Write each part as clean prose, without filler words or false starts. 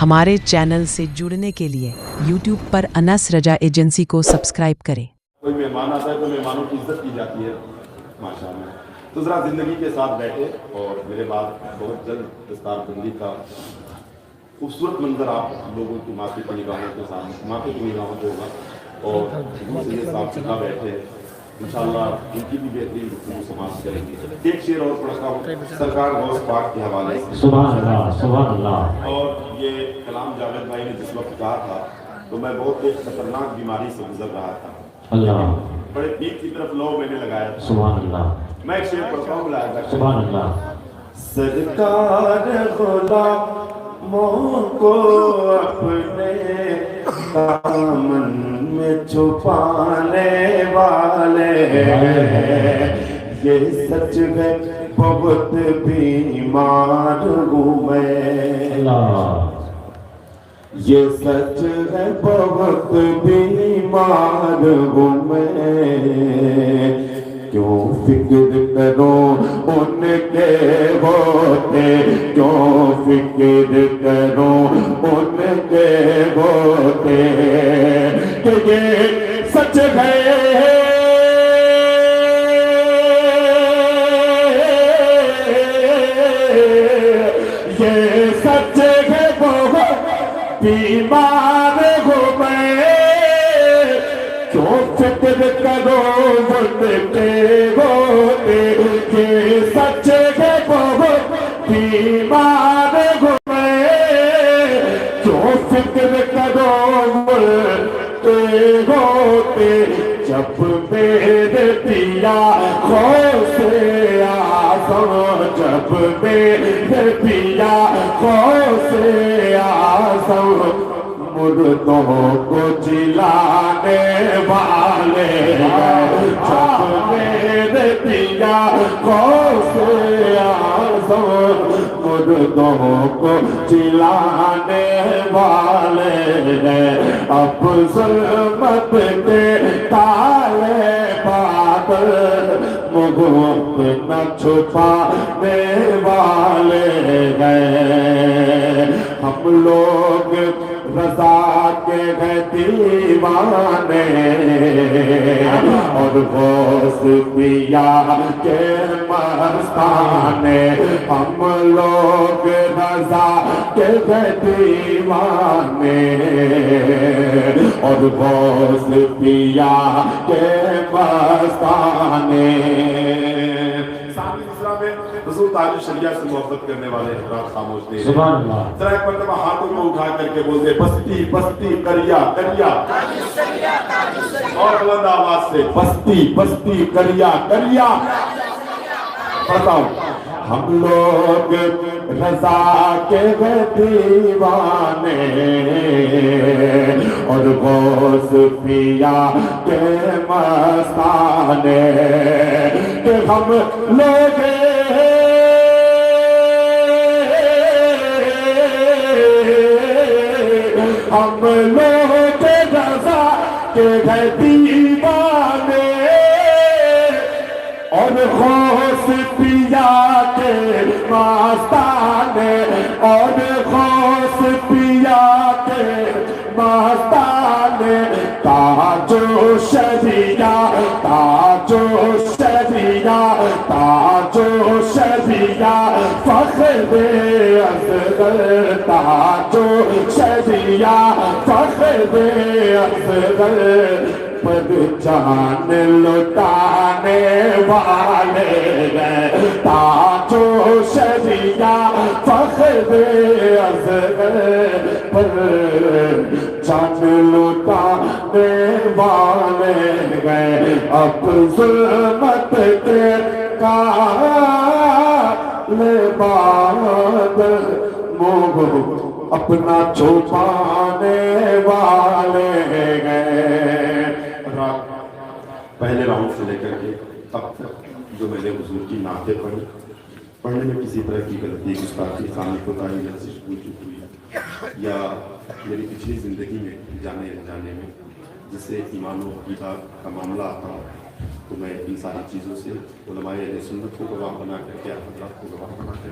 ہمارے چینل سے جڑنے کے لیے یوٹیوب پر انس رجا ایجنسی کو سبسکرائب کریں۔ کوئی مہمان آتا ہے تو مہمانوں کی عزت کی جاتی ہے ماشاء اللہ۔ تو ذرا زندگی کے ساتھ بیٹھے اور میرے بعد بہت جلد دستار بندی کا خوبصورت منظر آپ لوگوں کی معافی کی نگاہوں کے سامنے معافی کی نگاہوں کو ہوگا اور دوسرے صاحب سکھا بیٹھے انشاءاللہ ان کی بھی بہترین گفتگو سماعت کریں گے۔ ایک شعر اور پڑھتا ہوں سرکار غوث پاک کے حوالے سے۔ سبحان اللہ سبحان اللہ۔ اور یہ کلام جاوید بھائی نے جس وقت کہا تھا تو میں بہت ایک خطرناک بیماری سے گزر رہا تھا، اللہ بڑے پیٹ کی طرف لو میں نے لگایا تھا۔ سبحان اللہ میں ایک شعر پڑھتا ہوں بلایا تھا سبحان اللہ۔ سرکار غلاموں کو اپنے دامن میں چھپانے والے، یہ سچ ہے بہت بیمار ہوں میں، یہ سچ ہے بہت بیمار ہوں میں، کیوں فکر کروں ان کے ہوتے، کیوں فکر کروں ان کے ہوتے، کہ یہ سچ ہے یہ سچ ہے بہت بیمار ہوں میں، کیوں فکر کرو ان کے ہوتے، یہ سچ ہے بہت بیمار ہوں میں، کیوں فکر کرو ان کے ہوتے، جب میرے پیا غوث اعظم، جب میرے پیا غوث اعظم مردوں کو جلانے والے، جب میرے پیا غوث اعظم مردوں کو جلانے والے، اب ظلمت کے تالے بادل مغرب نہ چھپانے والے ہیں، ہم لوگ رضا کے ہیں دیوانے اور غوث پیا کے مستانے، ہم لوگ رضا کے ہیں دیوانے اور غوث پیا کے مستانے۔ رسول تعالی شریعت سے محبت کرنے والے حضرات خاموش نہیں سبحان اللہ۔ ذرا ایک مرتبہ ہاتھوں کو اٹھا کر کے بولتے بستی بستی کریا کریا، اور بلند آواز سے بستی بستی کریا کریا۔ پڑھتا ہوں ہم لوگ رضا کے دیوانے اور غوث پیا کے مستانے، کہ ہم لوگ ہم لوگ رضا کے دیوانے اور غوث پیا کے مستانے، اور غوث پیا کے مستانے، تاج و شریعہ تاج و شریعہ تاج و شریعہ فخر اصغر، تاج و شریعہ فخر اصغر، پر جان لٹانے والے ہیں، تاج و شریعہ فخر اصغر، پر جان لٹانے والے ہیں، اب ظلمت کے کالے بادل منہ اپنا چھپانے والے ہیں۔ پہلے راؤنڈ سے لے کر کے اب تک جو میں نے حضور کی نعتیں پڑھنے میں کسی طرح کی غلطی گستاخی خامی کوتاہی یا بھول چوک ہوئی یا میری پچھلی زندگی میں جانے انجانے میں جس سے ایمان و عقیدہ کا معاملہ آتا تو میں ان ساری چیزوں سے علماء اہل سنت کو گواہ بنا کر کے حضرات کو گواہ بنا کر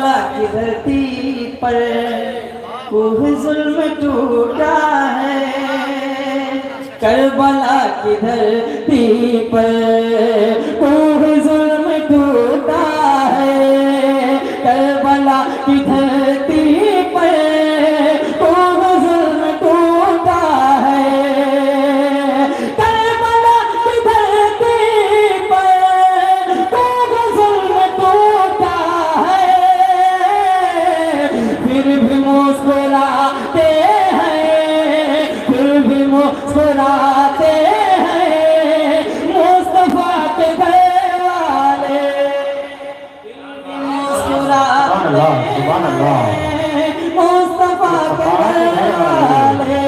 کربلا کی دھرتی پر کوہ ظلم ٹوٹا ہے، کربلا کی دھرتی پر کوہ ظلم ٹوٹا ہے، کربلا کی دھرتی پر کوہ ظلم ٹوٹا ہے، کربلا کی دھرتی پر کوہ ظلم ٹوٹا ہے، پھر بھی مسکراتے ہیں، پھر بھی مسکراتے ہیں مصطفیٰ کے گھر والے، مسکراتے ہیں مصطفیٰ کے گھر والے،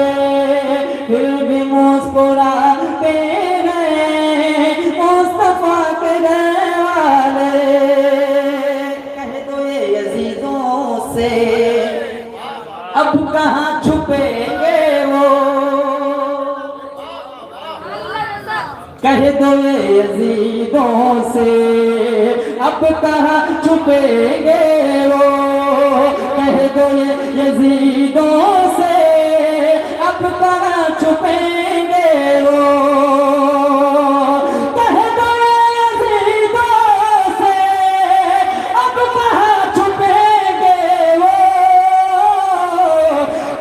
پھر بھی مسکراتے ہیں مصطفیٰ کے گھر والے، کہہ دو یہ یزیدوں سے اب کہاں چھپیں گے وہ، کہہ دو یہ یزیدوں سے اب کہاں چھپیں گے وہ، کہہ دو یہ یزیدوں سے اب کہاں چھپیں گے وہ، کہہ دو یہ یزیدوں سے اب کہاں چھپیں گے وہ،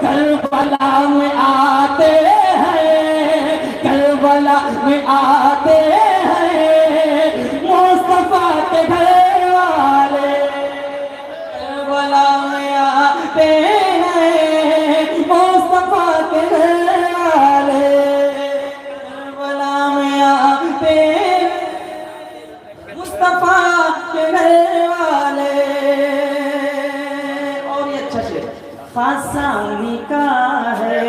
کربلا میں آتے ہیں، کربلا میں آتے ہیں مصطفیٰ کے گھر والے، کربلا میں آتے ہیں مصطفیٰ کے گھر والے، کربلا میں آتے ہیں مصطفیٰ کے گھر والے، اور یہ اچھا شعر، خاصہ انہی کا ہے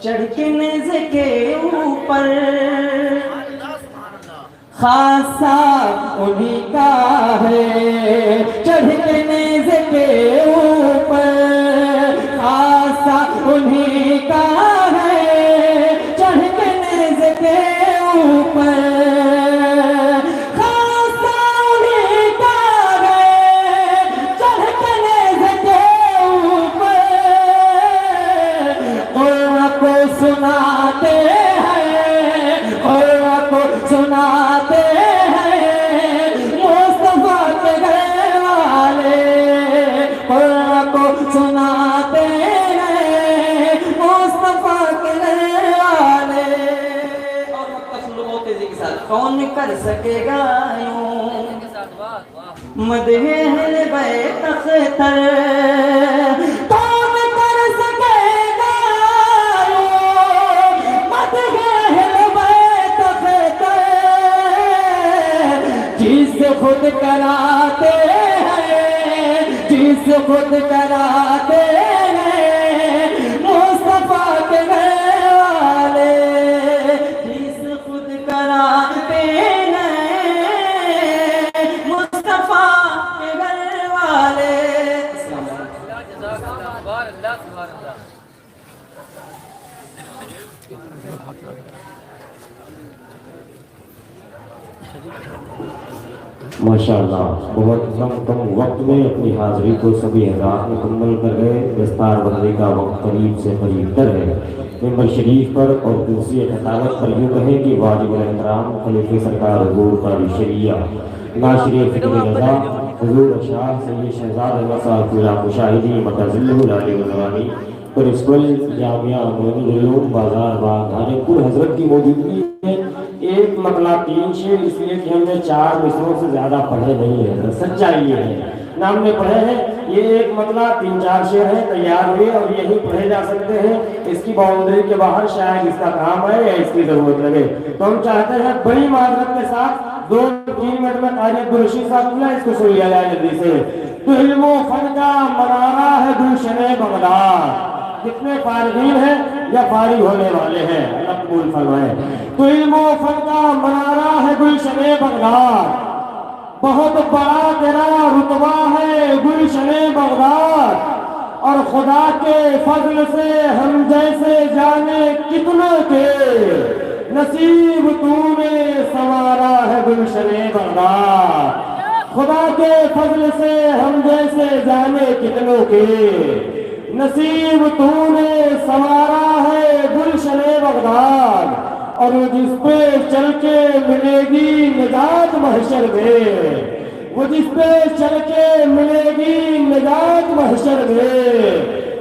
چڑھ کے نیزے کے اوپر، خاصہ انہی کا ہے چڑھ کے نیزے کے اوپر، خاصہ انہی کا ہے چڑھ کے نیزے کے اوپر، خاصہ انہی کا ہے چڑھ کے نیزے کے اوپر، قرآن کو سناتے ہیں، قرآن کو سناتے ہیں مصطفیٰ کے گھر والے، قرآن کو سناتے ہیں مصطفیٰ کے گھر والے، اور مختصر لغوں تیزی کے ساتھ، کون کر سکے گا یوں مدح اہل بیت اختر، کون کر سکے گا یوں مدح اہل بیت اختر، جس خود کراتے ہیں، جس خود کراتے ہیں مصطفیٰ کے گھر والے، جس خود کراتے ہیں مصطفیٰ کے گھر والے۔ ماشاءاللہ بہت کم وقت میں اپنی حاضری کو سبھی حضرات مکمل کر گئے، دستار بندی کا وقت قریب سے قریب تر ہے۔ ممبر شریف پر اور کرسی خطابت پر یوں کہیں کہ واجب الاحترام خلیفہ سرکار حضور قاری شریعہ ناشر فکر رضا حضور اشراف سید شہزاد احمد صاحب کی مشاہدی متضلہ العلی ونوانی پرنسپل جامعہ معین العلوم بازار باغ دھانپور حضرت کی موجودگی ہے۔ ایک مطلع 3 شعر، اس لیے کہ ہم نے 4 مصروں سے زیادہ پڑھے نہیں ہیں، سچائی یہ ہے نہ ہم نے پڑھے ہیں، یہ ایک مطلع 3-4 شعر ہیں تیار ہوئے اور یہی پڑھے جا سکتے ہیں، اس کی باؤنڈری کے باہر شاید اس کا کام ہے یا اس کی ضرورت لگے، تو ہم چاہتے ہیں بڑی معذرت کے ساتھ 2-3 منٹ میں قاری عبدالرشید صاحب اللہ اس کو سن لیا جائے جلدی سے۔ تو علم و فن کا منارہ ہے گلشن بغداد، کتنے فارغین ہیں یا فارغ ہونے والے ہیں، اللہ قبول فرمائے۔ تو علم و فن کا منارہ ہے گلشن بغداد، بہت بڑا تیرا رتبہ ہے گلشن بغداد، اور خدا کے فضل سے ہم جیسے جانے کتنوں کے نصیب تو نے سنوارا ہے گلشن بغداد۔ خدا کے فضل سے ہم جیسے جانے کتنوں کے نصیب تو نے سنوارا ہے گلشن بغداد، اور جس پہ چل کے ملے گی نجات محشر میں، وہ جس پہ چل کے ملے گی نجات محشر میں،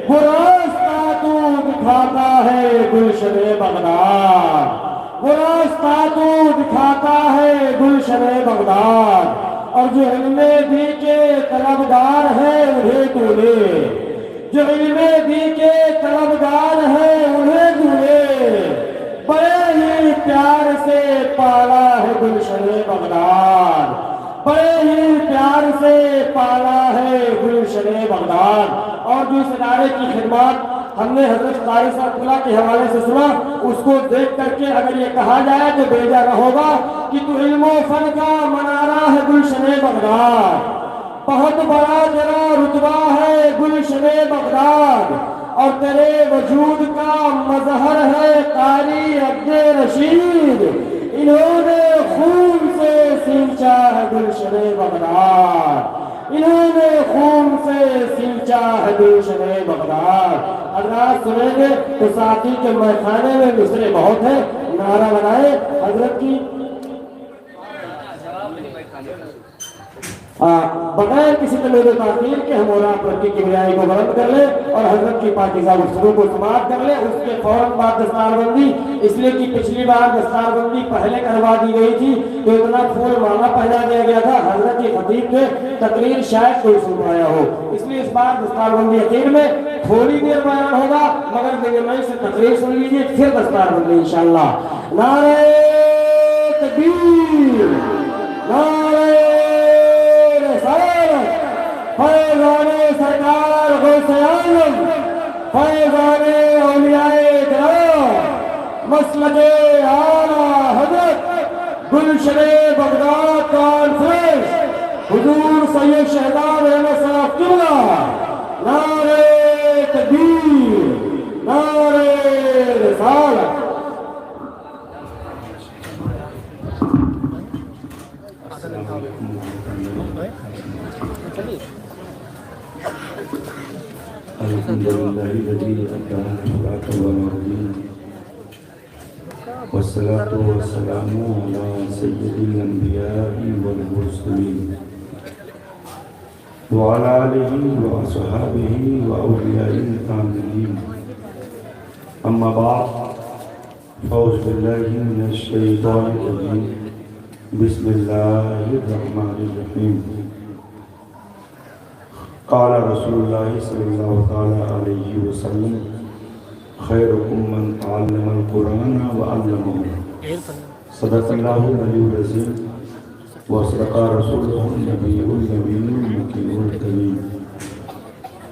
وہ راستہ تو دکھاتا ہے گلشن بغداد، وہ راستہ تو دکھاتا ہے گلشن بغداد، اور جو علم بھی کے طلبگار ہے انہیں تو نے، جو علم بھی کے طلبگار ہے انہیں تو نے بڑے ہی پیار سے پالا ہے گلشن بغداد، بڑے ہی پیار سے پالا ہے گلشن بغداد۔ اور جو اس ادارے کی خدمات ہم نے حضرت قاری صاحب اللہ کے حوالے سے سنا، اس کو دیکھ کر کے اگر یہ کہا جائے تو بھیجا نہ ہوگا کہ تو علم و فن کا منارہ ہے گلشن بغداد، بہت بڑا تیرا رتبہ ہے گلشن بغداد، اور تیرے وجود کا مظہر ہے قاری عبد رشید، انہوں نے خون سے سینچا ہے گلشن بغداد، انہوں نے خون سے سینچا ہے گلشن بغداد۔ حضرات سنیں گے تو ساتھی کے میخانے میں مصرے بہت ہیں، نعرہ بنائے حضرت کی بغیر کسی تمید و تاخیر کے ہم اور آپ لڑکی کی بیائی کو بلند کر لیں اور حضرت کی پاکیزہ گفتگو کو سماعت کر لیں۔ اس کے فوراً بعد دستار بندی، اس لیے کہ پچھلی بار دستار بندی پہلے کروا دی گئی تھی تو اتنا پھول مالا پہنا دیا گیا تھا، حضرت کی خطیب کے تقریر شاید کوئی سن پایا ہو، اس لیے اس بار دستار بندی اخیر میں تھوڑی دیر بیان ہوگا، مگر دیگر سے تقریر سن لیجیے پھر دستار بندی انشاءاللہ۔ نعرہ تکبیر، نعرہ فیضان سرکار غوث اعظم، فیضان اولیاء کرام، مسلک اعلیٰ حضرت گلشن بغداد کانفرنس، حضور سید شہزاد احمد صاحب قبلہ، نعرہ تکبیر، نعرہ رسالت۔ الحمدللہ الذی اتانا الصلاۃ والدین والصلاۃ والسلام علی سید الانبیاء والمرسلین وعلی آلہ واصحابہ واولیاء الکاملین، اما بعد، اعوذ باللہ من الشیطان الرجیم، بسم اللہ الرحمن الرحیم۔ قال رسول اللہ صلی اللہ علیہ وسلم خیرکم من تعلم القرآن وعلمہ، صدق اللہ العلی العظیم وصدق رسولہ النبی الامین المکین الکریم۔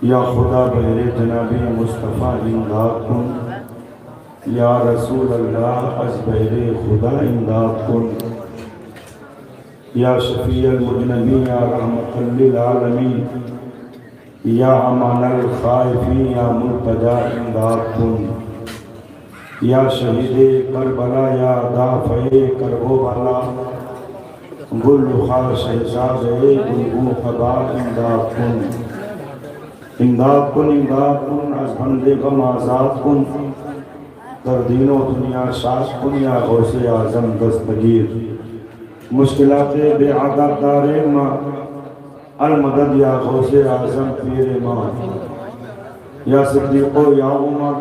یا خدا بہر جناب مصطفیٰ امداد کن، یا رسول اللہ از بہر خدا امداد کن، یا شفیع المذنبین یا رحمت للعالمین، یا امان الخائفین یا مرتجا امداد کن، یا شہید کربلا یا دافع کرب و بلا، گل رخا شہزاد گلگون خدا امداد کن، امداد کن، امداد کن، از بندے غم آزاد کن، در دین و دنیا شاش کن، یا غوث اعظم دستگیر، مشکلات بے عادت دارے ماں المدد، یا غوث اعظم پیر ماں، یا صدیق و یا عمر،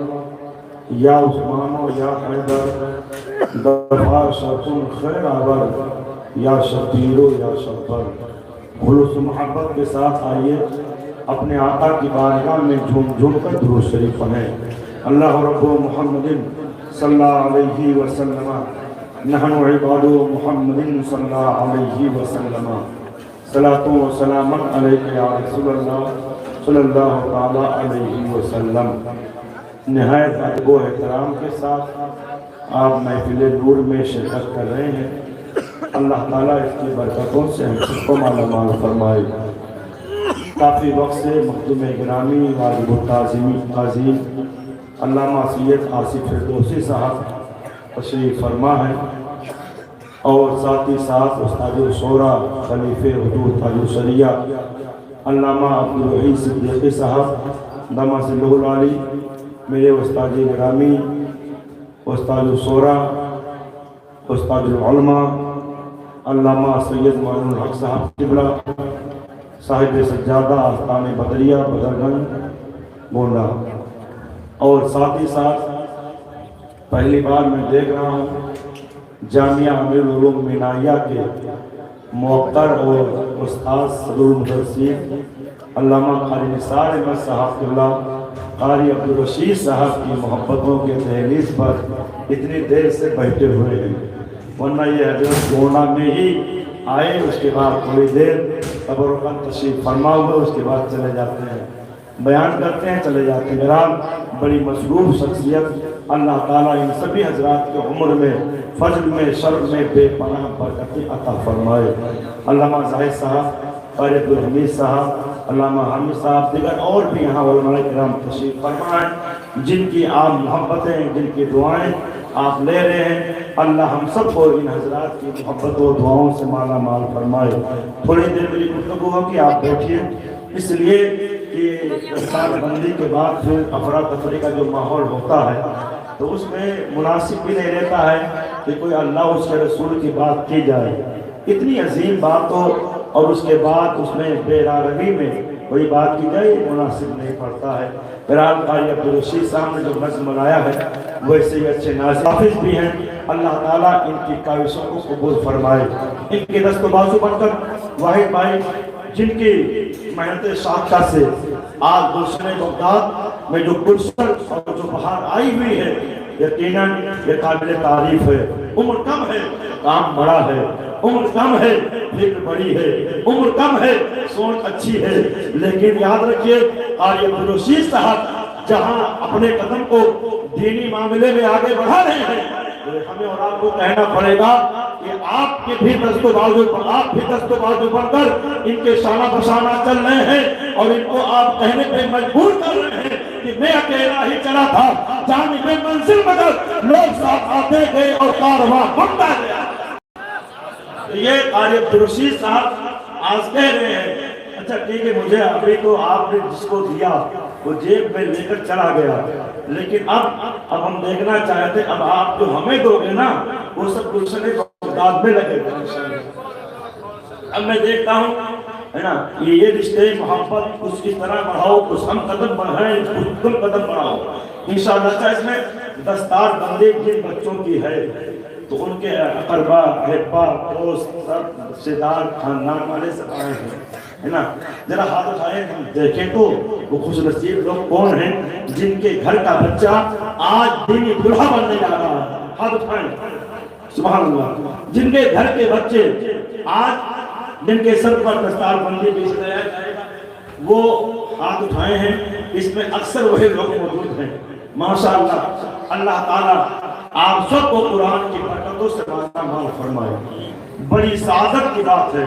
یا عثمان و یا حیدر، دفع شرطن خیر آور، یا شبیر و یا شبر۔ خلوص محبت کے ساتھ آئیے اپنے آقا کی بارگاہ میں جھوم جھوم کر درود شریف پڑھیں۔ اللہ رب محمد صلی اللہ علیہ وسلم، نحن عباد محمد صلی اللہ علیہ وسلم، صلاۃ و سلام علیک یا رسول اللہ صلی اللہ تعالیٰ علیہ وسلم۔ نہایت ادب و احترام کے ساتھ آپ محفل نور میں شرکت کر رہے ہیں، اللہ تعالیٰ اس کی برکتوں سے ہم سب کو مالا مال فرمائے۔ کافی وقت سے مخدوم گرامی واجب التعظیم علامہ سید آصف فردوسی صاحب تشریف فرما ہے، اور ساتھ ہی ساتھ استاد شورا خلیفہ حضور تاج الشریعہ علامہ عبدالوحید صدیقی صاحب دامہ صلی اللہ علیہ، میرے استاد گرامی استاد الشورا استاد العلماء علامہ سید معین الحق صاحب قبلہ صاحب سجادہ آستان بدریہ بدرگنج گونڈہ، اور ساتھ ہی ساتھ پہلی بار میں دیکھ رہا ہوں جامعہ امیر العلوم مینائیہ کے موقر اور استاد صدر المدرسین علامہ قاری نثار احمد صاحب قبلہ قاری عبدالرشید صاحب کی محبتوں کے دہلیز پر اتنی دیر سے بیٹھے ہوئے ہیں، ورنہ یہ حضرت گونڈہ میں ہی آئے، اس کے بعد تھوڑی دیر تبرکاً تشریف فرما ہوئے، اس کے بعد چلے جاتے ہیں، بیان کرتے ہیں، چلے جاتے ہیں۔ بہرحال بڑی مصروف شخصیت، اللہ تعالیٰ ان سبھی حضرات کے عمر میں فضل میں شرف میں بے پناہ برکتیں عطا فرمائے۔ علامہ زاہد صاحب، قاری عبدالحمید صاحب، علامہ حامد صاحب، دیگر اور بھی یہاں علماء کرام تشریف فرمائیں، جن کی آپ محبتیں، جن کی دعائیں آپ لے رہے ہیں، اللہ ہم سب کو ان حضرات کی محبت و دعاؤں سے مالا مال فرمائے۔ تھوڑی دیر میری گفتگو ہو کہ آپ بیٹھیے، اس لیے کہ سال بندی کے بعد پھر افراتفری کا جو ماحول ہوتا ہے تو اس میں مناسب بھی نہیں رہتا ہے کہ کوئی اللہ اس کے رسول کی بات کی جائے، اتنی عظیم بات ہو اور اس کے بعد اس میں بے روی میں کوئی بات کی جائے، مناسب نہیں پڑتا ہے۔ بہرحال قاری عبدالرشید صاحب نے جو نظم بنایا ہے ویسے ہی اچھے ناظر حافظ بھی ہیں، اللہ تعالیٰ ان کی کاوشوں کو قبول فرمائے۔ ان کے دست و بازو بن کر واحد بھائی جن کی محنت شاخہ سے آج گلشن بغداد میں جو گلشن اور جو بہار آئی ہوئی ہے، یقیناً یہ قابل تعریف ہے۔ عمر کم ہے، کام بڑا ہے، عمر کم ہے، فکر بڑی ہے، عمر کم ہے، سوچ اچھی ہے، لیکن یاد رکھیے قاری عبدالرشید صاحب جہاں اپنے قدم کو دینی معاملے میں آگے بڑھا رہے ہیں، ہمیں اور آپ کو کہنا پڑے گا کہ آپ کے بھی دست و بازو بن کر ان کے شانہ بشانہ چل رہے ہیں، اور ان کو آپ کہنے پہ مجبور کر رہے ہیں کہ میں اکیلا ہی چلا تھا، جانب منزل بدل لوگ ساتھ آتے گئے اور کارواں بنتا گیا۔ یہ قاری عبدالرشید صاحب آج کہہ رہے ہیں، اچھا ٹھیک ہے، مجھے ابھی تو آپ نے جس کو دیا وہ جیب میں لے کر چلا گیا، لیکن اب ہم دیکھنا چاہتے ہیں اب آپ جو ہمیں دو گے نا وہ سب گلشن بغداد میں لگے گا۔ اب میں دیکھتا ہوں ہے نا یہ رشتے محبت اس کی طرح بڑھاؤ، کچھ ہم قدم بڑھائیں، کچھ تم قدم بڑھاؤ انشاءاللہ۔ اچھا اس میں دستار بندی جن بچوں کی ہے تو ان کے اقربا احبا دوست رشتے دار خاندان والے سب آئے ہیں، ہے نا، ذرا ہاتھ اٹھائیں ہم دیکھیں تو وہ خوش نصیب لوگ کون ہیں جن کے گھر کا بچہ آج دینی دلہا بننے جا رہا ہے۔ ہاتھ اٹھائیں، سبحان اللہ، جن کے گھر کے بچے آج جن کے سر پر دستار بندی بیچ رہے ہیں وہ ہاتھ اٹھائے ہیں، اس میں اکثر وہی لوگ موجود ہیں۔ ماشاءاللہ، اللہ تعالیٰ آپ سب کو قرآن کی برکتوں سے مالا مال فرمائے۔ بڑی سعادت کی بات ہے،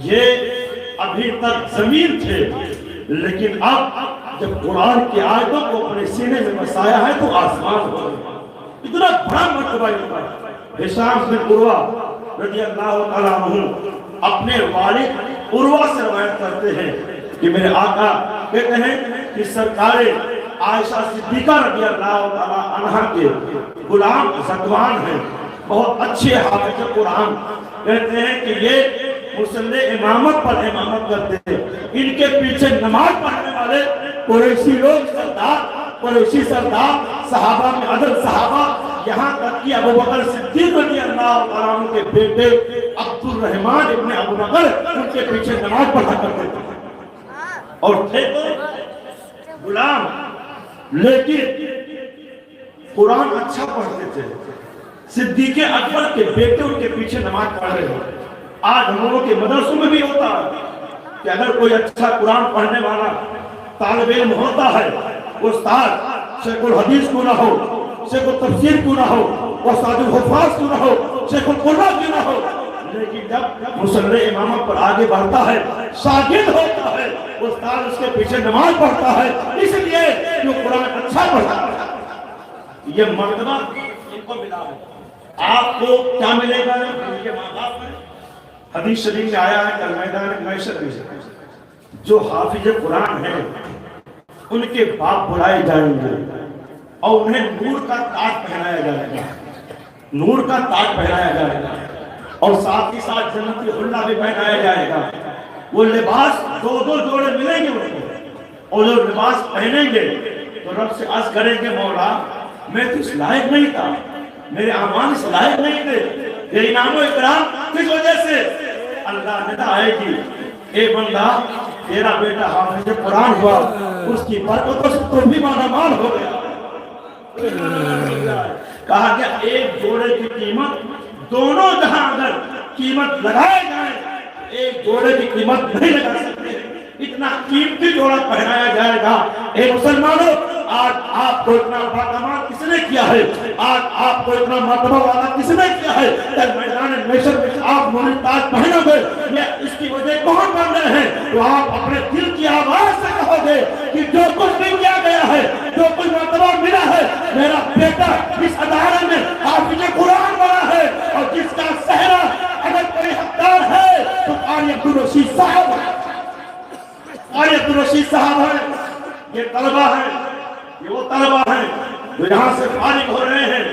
یہ ابھی تک زمین تھے لیکن اب جب قرآن کی آیتوں کو اپنے سینے میں بسایا ہے تو آسمان ہو گیا، اتنا بڑا مرتبہ ہوتا ہے۔ ہشام بن عروہ رضی اللہ تعالیٰ عنہ اپنے والد عروہ سے روایت کرتے ہیں کہ میرے آقا کہتے ہیں کہ سرکار عائشہ صدیقہ رضی اللہ تعالیٰ عنہ کے غلام زکوان ہیں، بہت اچھے حافظ قرآن، کہتے ہیں کہ یہ مصلی امامت پر امامت کرتے ہیں، ان کے پیچھے نماز پڑھنے والے قریشی لوگ قریشی سردار صحابہ میں عدل صحابہ، یہاں تک کہ ابو بکر صدیق رضی اللہ عنہ کے بیٹے عبد الرحمن ابن ابو بکر ان کے پیچھے نماز پڑھا کرتے تھے، اور تھے تو غلام لیکن قرآن اچھا پڑھتے تھے۔ صدیق اکبر کے بیٹے ان کے پیچھے نماز پڑھ رہے ہیں۔ آج ہم لوگوں کے مدرسوں میں بھی ہوتا ہے کہ اگر کوئی اچھا قرآن پڑھنے والا طالب علم ہوتا ہے، استاد شیخ الحدیث کو نہ ہو، شیخ التفسیر کو نہ ہو، استاد الحفاظ کو نہ ہو، شیخ القرآن کو نہ ہو، لیکن جب مصلی امامت پر آگے بڑھتا ہے، شاگرد ہوتا ہے، استاد اس کے پیچھے نماز پڑھتا ہے، اس لیے جو قرآن اچھا پڑھتا ہے۔ یہ مرتبہ ان کو ملا ہے۔ آپ کو کیا ملے گا؟ ان کے ماں باپ ہیں۔ حدیث شریف میں آیا ہے کل میدان محشر میں جو حافظ قرآن ہیں ان کے باپ بلائے جائیں گے اور انہیں نور کا تاج پہنایا جائے گا، نور کا تاج پہنایا جائے گا، اور ساتھ ہی ساتھ جنتی حلہ بھی پہنایا جائے گا۔ وہ لباس دو دو جوڑے ملیں گے ان کو، اور جو لباس پہنیں گے تو رب سے عرض کریں گے مولا میں تو اس لائق نہیں تھا، میرے اعمال اس لائق نہیں تھے، یہ انعام و اکرام کس وجہ سے؟ اللہ ندا آئے گی اے بندہ تیرا بیٹا حافظ قرآن ہوا، اس کی برکتوں سے تم بھی مالا مال ہو گیا۔ کہا گیا ایک جوڑے کی قیمت دونوں جہاں اگر قیمت لگائے جائیں ایک جوڑے کی قیمت نہیں لگا سکتے، اتنا قیمتی جوڑا پہنایا جائے گا۔ اے مسلمانوں آج آپ کو اتنا بادامات کس نے کیا ہے؟ آج آپ کو اتنا مرتبہ والا کس نے کیا ہے؟ جب میدان محشر میں آپ نوری تاج پہنو گے یہ اس کی وجہ کون بن رہے ہیں؟ تو آپ اپنے دل کی آواز سے کہو گے کہ جو کچھ بھی کیا گیا ہے، جو کچھ مرتبہ ملا ہے، میرا بیٹا اس ادارے میں حافظ قرآن بنا ہے، اور جس کا صحرا اگر کوئی حقدار ہے تو قاری عبدالرشید صاحب ہے، قاری عبدالرشید صاحب ہے۔ یہ طلبہ ہیں، یہ وہ طلبہ ہیں جو یہاں سے فارغ ہو رہے ہیں،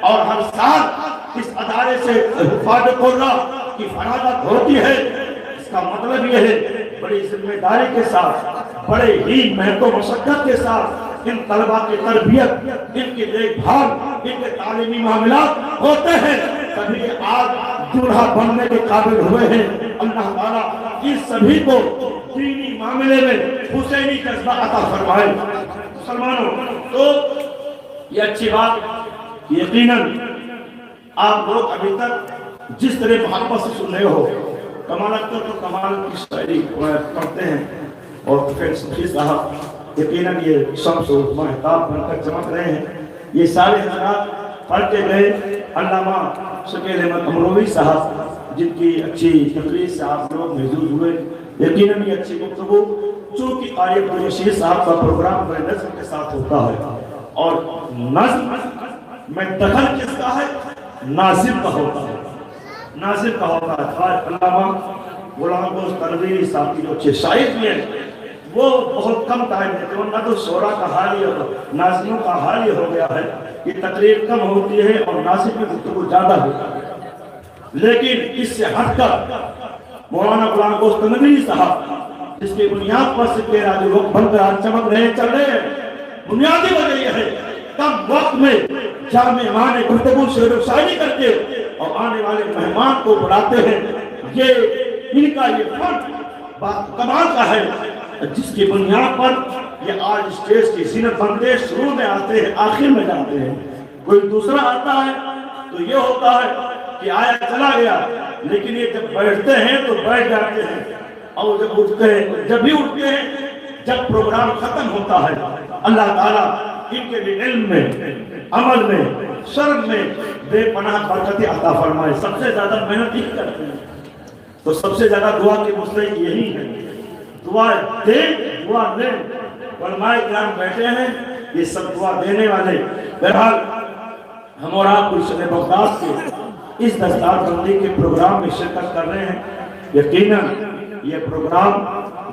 اور ہر سال اس ادارے سے حفاظ قرآن کی فراغت ہوتی ہے۔ اس کا مطلب یہ ہے بڑی ذمہ داری کے ساتھ، بڑے ہی محنت و مشقت کے ساتھ ان طلبہ کی تربیت، ان کی دیکھ بھال، ان کے تعلیمی معاملات ہوتے ہیں، تبھی آج دولہا بننے کے قابل ہوئے ہیں۔ اللہ تعالیٰ اس سبھی کو دینی معاملے میں حسینی جذبہ عطا فرمائے۔ مسلمانوں تو یہ اچھی بات، یقیناً آپ لوگ ابھی تک جس طرح محبت سے سن رہے ہو، کمال اختر تو کمال کی شاعری پڑھتے ہیں، اور پھر صفی صاحب یقیناً یہ شمس و مہتاب بن کر چمک رہے ہیں۔ یہ سارے حضرات پڑھ کے گئے، علامہ شکیل احمد امروی صاحب جن کی اچھی تقریر سے آپ لوگ محظوظ ہوئے، یقیناً یہ اچھی گفتگو چونکہ قاری عبدالرشید صاحب کا پروگرام بڑے نظم کے ساتھ ہوتا ہے، اور نظم میں دخل کس کا ہے؟ ناظم کا ہوتا ہے، ناظم کا ہوتا ہے۔ علامہ غلام گوشت تنویری صاحب کی جو اچھے شاعر ہیں وہ بہت کم ٹائم دیتے ہیں، نہ تو شعرا کا حال ہی ہوتا، ناظموں کا حال یہ ہو گیا ہے کہ تقریر کم ہوتی ہے اور ناظم کی گفتگو زیادہ ہوتا ہے۔ لیکن اس سے ہٹ کر مولانا غلام گوشت تنویری صاحب جس کی بنیاد پر سکے راجی وقت بن کر آج چمک رہے چل رہے ہیں، بنیادی وجہ یہ ہے کم وقت میں جامع معنی گفتگو شعر و شاعری کر کے اور آنے والے مہمان کو بلاتے ہیں۔ یہ ان کا یہ فن کمال کا ہے جس کی بنیاد پر یہ آج اسٹیج کی زینت بنتے شروع میں آتے ہیں، آخر میں جاتے ہیں۔ کوئی دوسرا آتا ہے تو یہ ہوتا ہے کہ آیا چلا گیا، لیکن یہ جب بیٹھتے ہیں تو بیٹھ جاتے ہیں، اور جب اٹھتے ہیں جب بھی اٹھتے ہیں جب پروگرام ختم ہوتا ہے۔ اللہ تعالیٰ ان کے بھی علم میں، عمل میں، شرم میں بے پناہ برکت عطا فرمائے۔ سب سے زیادہ محنت ہی کرتے ہیں تو سب سے زیادہ دعا کے مستحق یہی ہے، دعا دیں دعا لیں۔ علماء کرام بیٹھے ہیں، یہ سب دعا دینے والے۔ بہرحال ہم اور آپ گلشن بغداد کے اس دستار بندی کے پروگرام میں شرکت کر رہے ہیں۔ یقیناً یہ پروگرام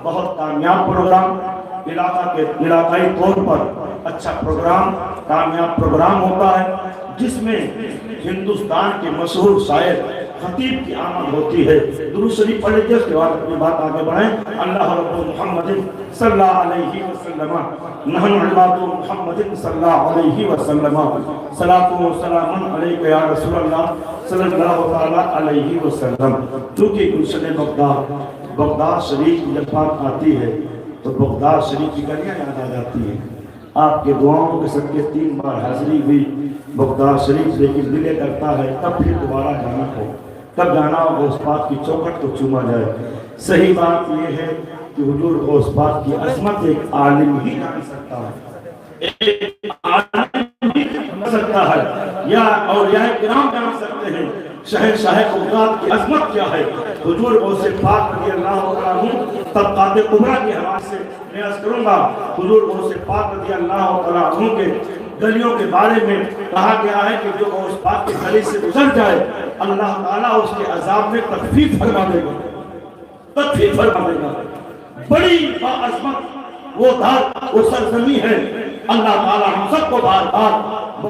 بہت کامیاب پروگرام، علاقائی طور پر اچھا پروگرام، کامیاب پروگرام ہوتا ہے جس میں ہندوستان کے مشہور شاعر خطیب کی آمد ہوتی ہے۔ درود شریف پڑھ لیجیے، اس کے بعد اپنی بات آگے بڑھائیں۔ اللہ رب محمد صلی اللہ علیہ وسلم، نحن عباد محمد صلی اللہ علیہ وسلم، صلاۃ و سلام علیک یا رسول اللہ صلی اللہ تعالی علیہ وسلم۔ کیونکہ گلشن بغداد شریف کی جب بات آتی ہے تو بغداد شریف کی گلیاں یاد آ جاتی ہیں۔ آپ کے دعاؤں کے صدقے 3 بار حاضری ہوئی بغداد شریف، لیکن دل کرتا ہے تب پھر دوبارہ جانا ہو، تب جانا ہو غوث پاک کی چوکھٹ کو چوما جائے۔ صحیح بات یہ ہے کہ حضور غوث پاک کی عظمت ایک عالم ہی جان سکتا ہے، ایک عالم ہی جان سکتا ہے، یا اولیاء کرام جان سکتے ہیں شہنشاہ بغداد کی عظمت کیا ہے۔ حضور غوث پاک رضی اللہ عنہ طبقات کبریٰ کے حوالے سے میں عرض کروں گا، حضور غوث پاک رضی اللہ عنہ کے گلیوں کے بارے میں کہا گیا ہے کہ جو غوث پاک کی گلی سے گزر جائے اللہ تعالیٰ اس کے عذاب میں تخفیف فرما دے گا، تخفیف فرما دے گا۔ بڑی باعظمت وہ دار وہ سرزمین ہے، اللہ تعالیٰ ہم سب کو بار بار